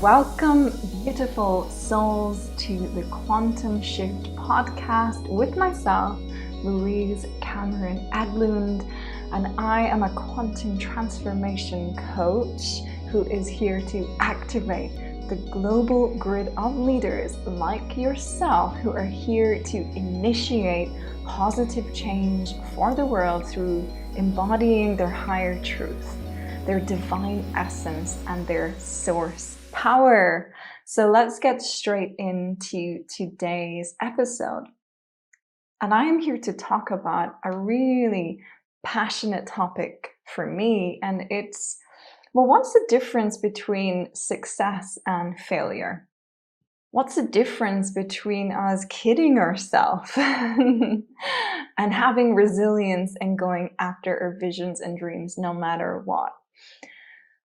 Welcome, beautiful souls, to the Quantum Shift podcast with myself, Louise Cameron Edlund, and I am a quantum transformation coach who is here to activate the global grid of leaders like yourself who are here to initiate positive change for the world through embodying their higher truth, their divine essence, and their source power. So let's get straight into today's episode. And I am here to talk about a really passionate topic for me, and it's, well, what's the difference between success and failure? What's the difference between us kidding ourselves and having resilience and going after our visions and dreams no matter what?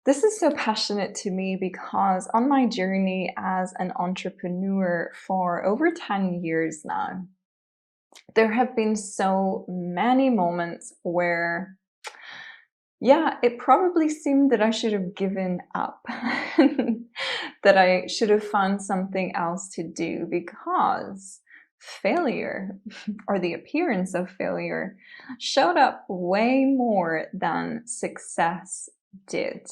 This is so passionate to me because on my journey as an entrepreneur for over 10 years now, there have been so many moments where, it probably seemed that I should have given up, that I should have found something else to do because failure, or the appearance of failure, showed up way more than success did.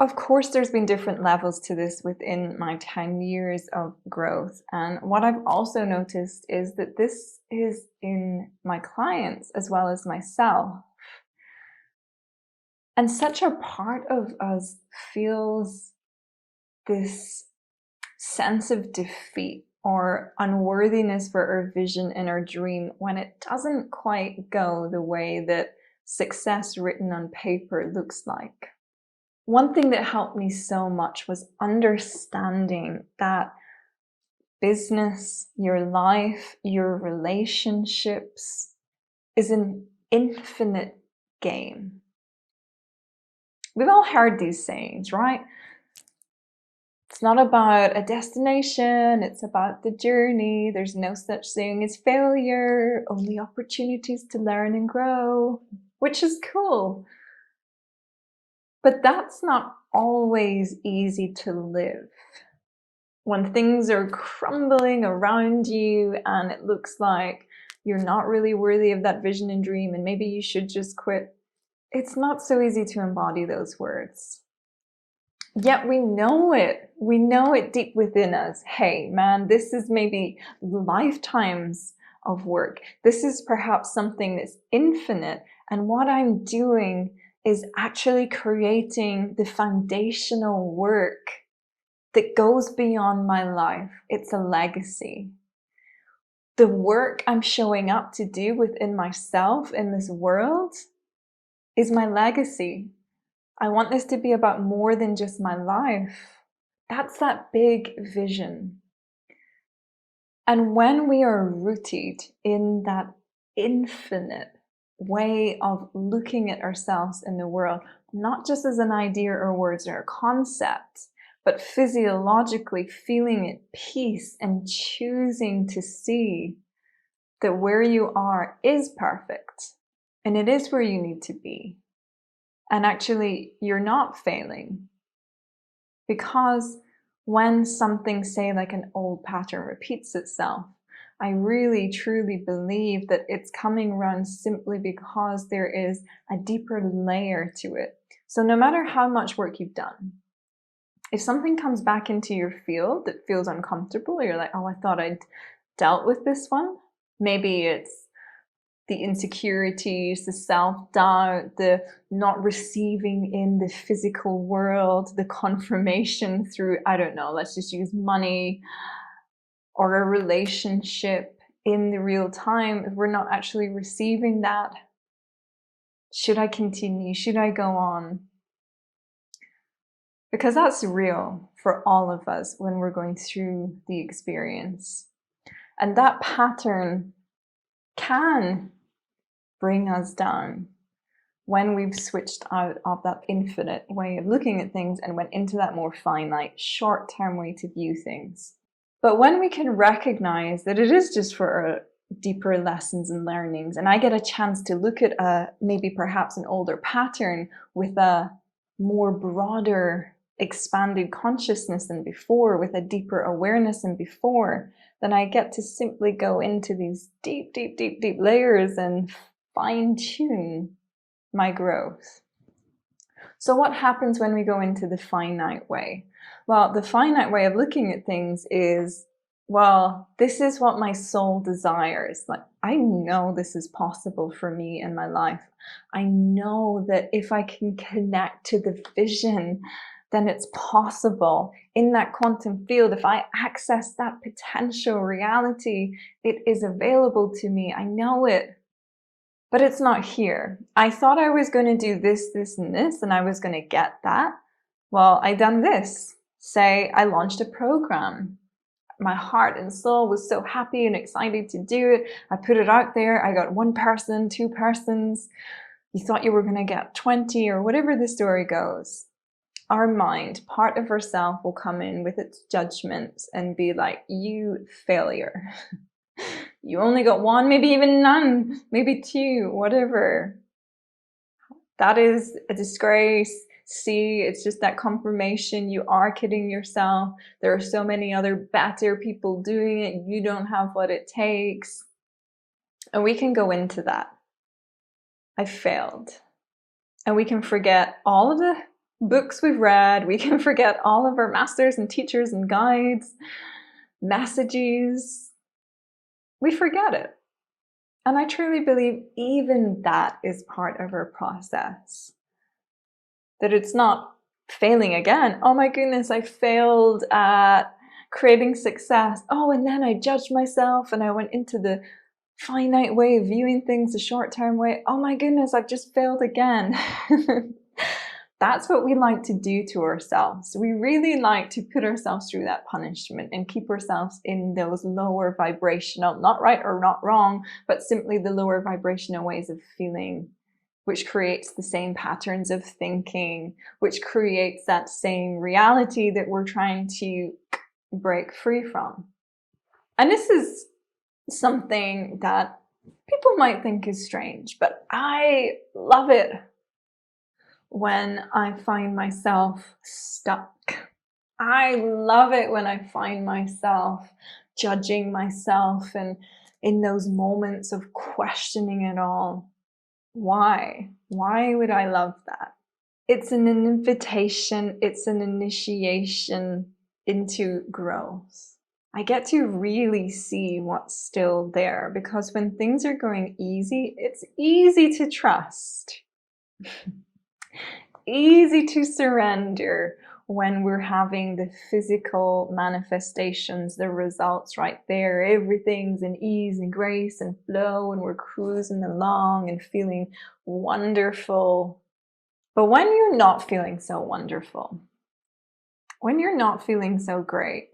Of course, there's been different levels to this within my 10 years of growth. And what I've also noticed is that this is in my clients as well as myself. And such a part of us feels this sense of defeat or unworthiness for our vision and our dream when it doesn't quite go the way that success written on paper looks like. One thing that helped me so much was understanding that business, your life, your relationships is an infinite game. We've all heard these sayings, right? It's not about a destination, it's about the journey. There's no such thing as failure, only opportunities to learn and grow, which is cool. But that's not always easy to live. When things are crumbling around you and it looks like you're not really worthy of that vision and dream and maybe you should just quit, it's not so easy to embody those words. Yet we know it. We know it deep within us. Hey, man, this is maybe lifetimes of work. This is perhaps something that's infinite. And what I'm doing is actually creating the foundational work that goes beyond my life. It's a legacy. The work I'm showing up to do within myself in this world is my legacy. I want this to be about more than just my life. That's that big vision. And when we are rooted in that infinite way of looking at ourselves in the world, not just as an idea or words or a concept, but physiologically feeling at peace and choosing to see that where you are is perfect and it is where you need to be. And actually, you're not failing. Because when something, say, like an old pattern repeats itself, I really, truly believe that it's coming around simply because there is a deeper layer to it. So no matter how much work you've done, if something comes back into your field that feels uncomfortable, you're like, oh, I thought I'd dealt with this one. Maybe it's the insecurities, the self-doubt, the not receiving in the physical world, the confirmation through, I don't know, let's just use money or a relationship in the real time. If we're not actually receiving that, should I continue? Should I go on? Because that's real for all of us when we're going through the experience. And that pattern can bring us down when we've switched out of that infinite way of looking at things and went into that more finite, short-term way to view things. But when we can recognize that it is just for our deeper lessons and learnings, and I get a chance to look at maybe perhaps an older pattern with a more broader expanded consciousness than before, with a deeper awareness than before, then I get to simply go into these deep, deep, deep, deep layers and fine-tune my growth. So what happens when we go into the finite way? Well, the finite way of looking at things is, well, this is what my soul desires. Like, I know this is possible for me in my life. I know that if I can connect to the vision, then it's possible. In that quantum field, if I access that potential reality, it is available to me. I know it. But it's not here. I thought I was going to do this, this, and this, and I was going to get that. Well, I done this. Say I launched a program. My heart and soul was so happy and excited to do it. I put it out there. I got 1 person, 2 persons. You thought you were going to get 20 or whatever the story goes. Our mind, part of ourself, will come in with its judgments and be like, you failure. You only got 1, maybe even none, maybe 2, whatever. That is a disgrace. See, it's just that confirmation you are kidding yourself. There are so many other better people doing it. You don't have what it takes. And we can go into that. I failed. And we can forget all of the books we've read. We can forget all of our masters and teachers and guides, messages. We forget it. And I truly believe even that is part of our process. That it's not failing again. Oh my goodness, I failed at creating success. Oh, and then I judged myself and I went into the finite way of viewing things, the short-term way. Oh my goodness, I've just failed again. That's what we like to do to ourselves. We really like to put ourselves through that punishment and keep ourselves in those lower vibrational, not right or not wrong, but simply the lower vibrational ways of feeling, which creates the same patterns of thinking, which creates that same reality that we're trying to break free from. And this is something that people might think is strange, but I love it when I find myself stuck. I love it when I find myself judging myself and in those moments of questioning it all. Why? Why would I love that? It's an invitation, it's an initiation into growth. I get to really see what's still there, because when things are going easy, it's easy to trust. Easy to surrender when we're having the physical manifestations, the results right there. Everything's in ease and grace and flow, and we're cruising along and feeling wonderful. But when you're not feeling so wonderful, when you're not feeling so great,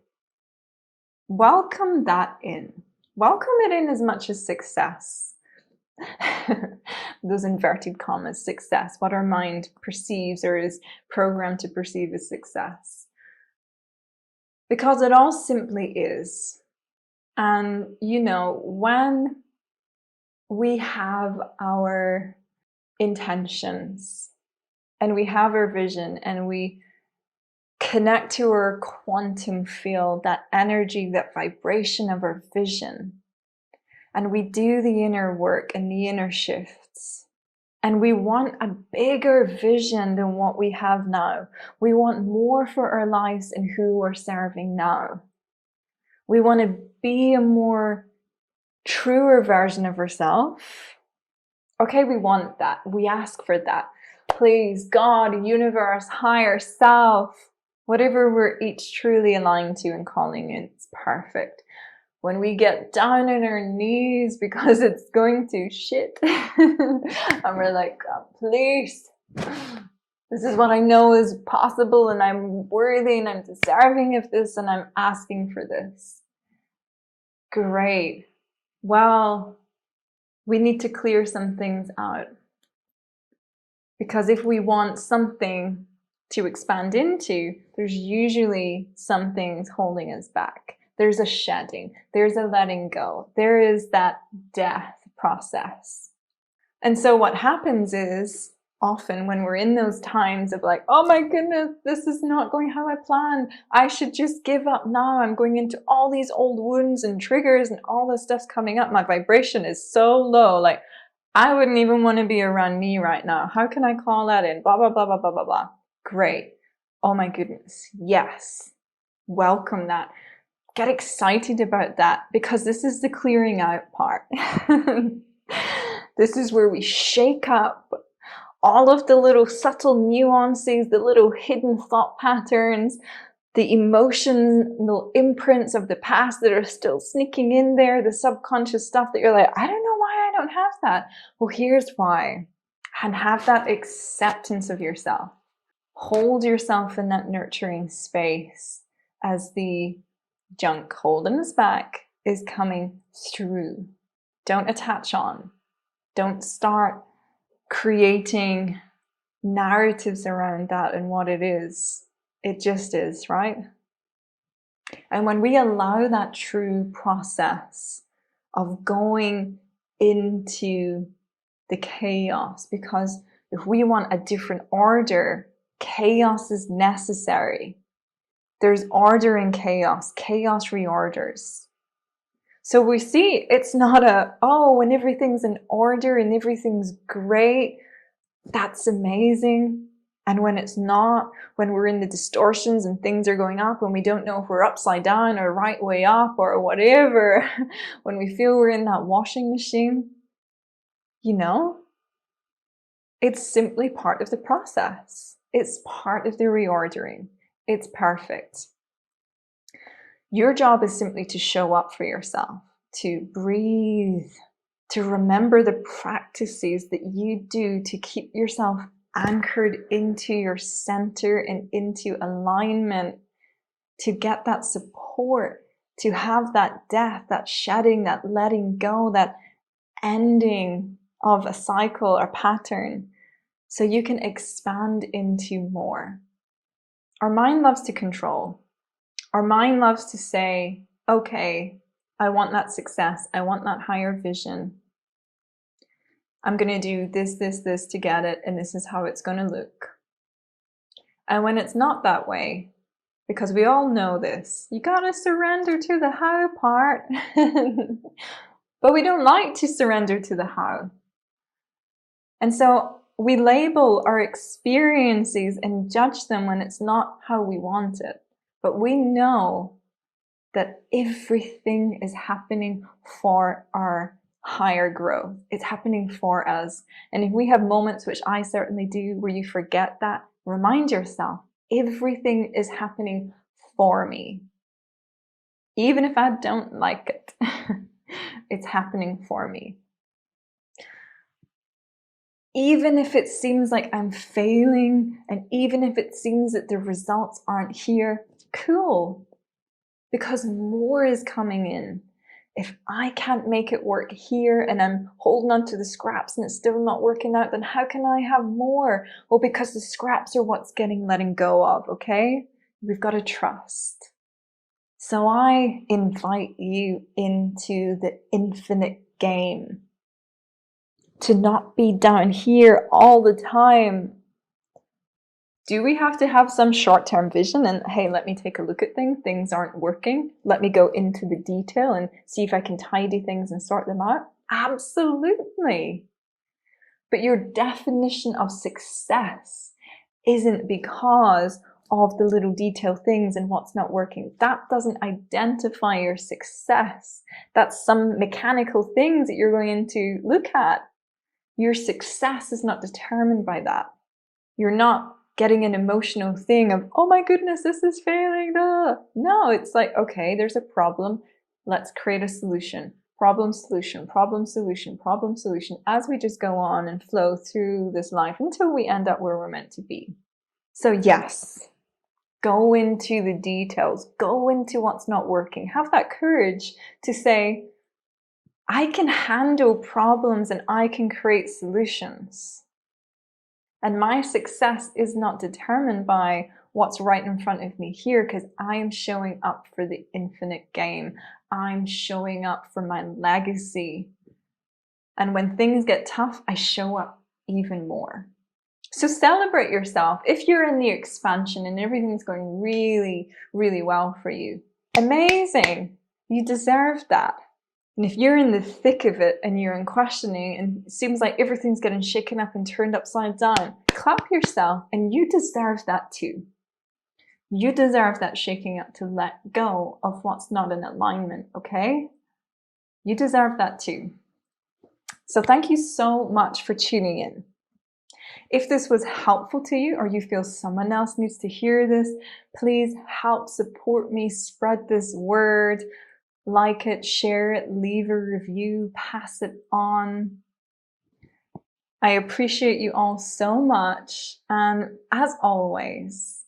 welcome that in. Welcome it in as much as success. Those inverted commas, success, what our mind perceives or is programmed to perceive as success. Because it all simply is. And, you know, when we have our intentions and we have our vision and we connect to our quantum field, that energy, that vibration of our vision, and we do the inner work and the inner shifts, and we want a bigger vision than what we have now. We want more for our lives and who we're serving now. We want to be a more truer version of ourselves. Okay, we want that. We ask for that. Please, God, universe, higher self, whatever we're each truly aligned to and calling it, it's perfect. When we get down on our knees because it's going to shit, and we're like, God, please, this is what I know is possible, and I'm worthy, and I'm deserving of this, and I'm asking for this. Great. Well, we need to clear some things out. Because if we want something to expand into, there's usually some things holding us back. There's a shedding, there's a letting go, there is that death process. And so what happens is, often when we're in those times of like, oh my goodness, this is not going how I planned. I should just give up now. I'm going into all these old wounds and triggers and all this stuff's coming up. My vibration is so low. Like, I wouldn't even want to be around me right now. How can I call that in? Blah, blah, blah, blah, blah, blah, blah. Great. Oh my goodness. Yes. Welcome that. Get excited about that, because this is the clearing out part. This is where we shake up all of the little subtle nuances, the little hidden thought patterns, the emotional imprints of the past that are still sneaking in there, the subconscious stuff that you're like, I don't know why I don't have that. Well, here's why. And have that acceptance of yourself. Hold yourself in that nurturing space as the junk holding us back is coming through. Don't attach on. Don't start creating narratives around that and what it is. It just is, right? And when we allow that true process of going into the chaos, because if we want a different order, chaos is necessary. There's order in chaos. Chaos reorders. So we see it's not when everything's in order and everything's great, that's amazing. And when it's not, when we're in the distortions and things are going up and we don't know if we're upside down or right way up or whatever, when we feel we're in that washing machine, it's simply part of the process. It's part of the reordering. It's perfect. Your job is simply to show up for yourself, to breathe, to remember the practices that you do to keep yourself anchored into your center and into alignment, to get that support, to have that death, that shedding, that letting go, that ending of a cycle or pattern, so you can expand into more. Our mind loves to control. Our mind loves to say, okay, I want that success. I want that higher vision. I'm going to do this, this, this to get it, and this is how it's going to look. And when it's not that way, because we all know this, you got to surrender to the how part. But we don't like to surrender to the how. And so we label our experiences and judge them when it's not how we want it. But we know that everything is happening for our higher growth. It's happening for us. And if we have moments, which I certainly do, where you forget that, remind yourself, everything is happening for me. Even if I don't like it, it's happening for me. Even if it seems like I'm failing, and even if it seems that the results aren't here, cool. Because more is coming in. If I can't make it work here and I'm holding on to the scraps and it's still not working out, then how can I have more? Well, because the scraps are what's letting go of, okay? We've got to trust. So I invite you into the infinite game. To not be down here all the time. Do we have to have some short-term vision and, hey, let me take a look at things. Things aren't working. Let me go into the detail and see if I can tidy things and sort them out? Absolutely. But your definition of success isn't because of the little detail things and what's not working. That doesn't identify your success. That's some mechanical things that you're going to look at. Your success is not determined by that. You're not getting an emotional thing of, oh my goodness, this is failing. Duh. No, it's like, okay, there's a problem. Let's create a solution. Problem, solution, problem, solution, problem, solution, as we just go on and flow through this life until we end up where we're meant to be. So yes, go into the details. Go into what's not working. Have that courage to say, I can handle problems and I can create solutions. And my success is not determined by what's right in front of me here, because I am showing up for the infinite game. I'm showing up for my legacy. And when things get tough, I show up even more. So celebrate yourself. If you're in the expansion and everything's going really, really well for you, amazing. You deserve that. And if you're in the thick of it and you're in questioning and it seems like everything's getting shaken up and turned upside down, clap yourself, and you deserve that too. You deserve that shaking up to let go of what's not in alignment, okay? You deserve that too. So thank you so much for tuning in. If this was helpful to you, or you feel someone else needs to hear this, please help support me, spread this word, like it, share it, leave a review, pass it on. I appreciate you all so much. And as always,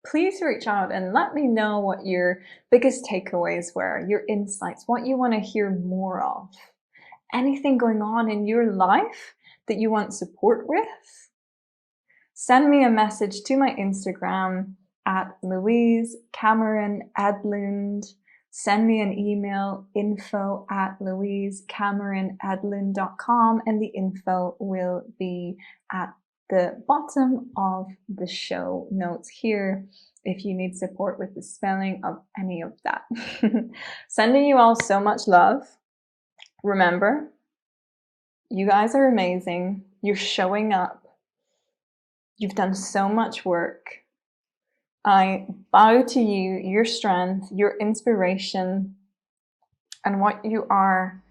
please reach out and let me know what your biggest takeaways were, your insights, what you want to hear more of. Anything going on in your life that you want support with? Send me a message to my Instagram at Louise Cameron Edlund. Send me an email, info@louisecameronedlund.com, and the info will be at the bottom of the show notes here if you need support with the spelling of any of that. Sending you all so much love. Remember, you guys are amazing. You're showing up. You've done so much work. I bow to you, your strength, your inspiration, and what you are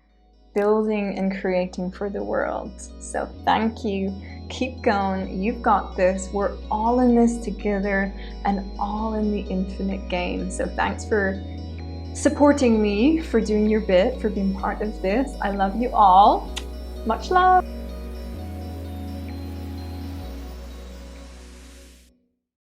building and creating for the world. So thank you. Keep going. You've got this. We're all in this together and all in the infinite game. So thanks for supporting me, for doing your bit, for being part of this. I love you all. Much love.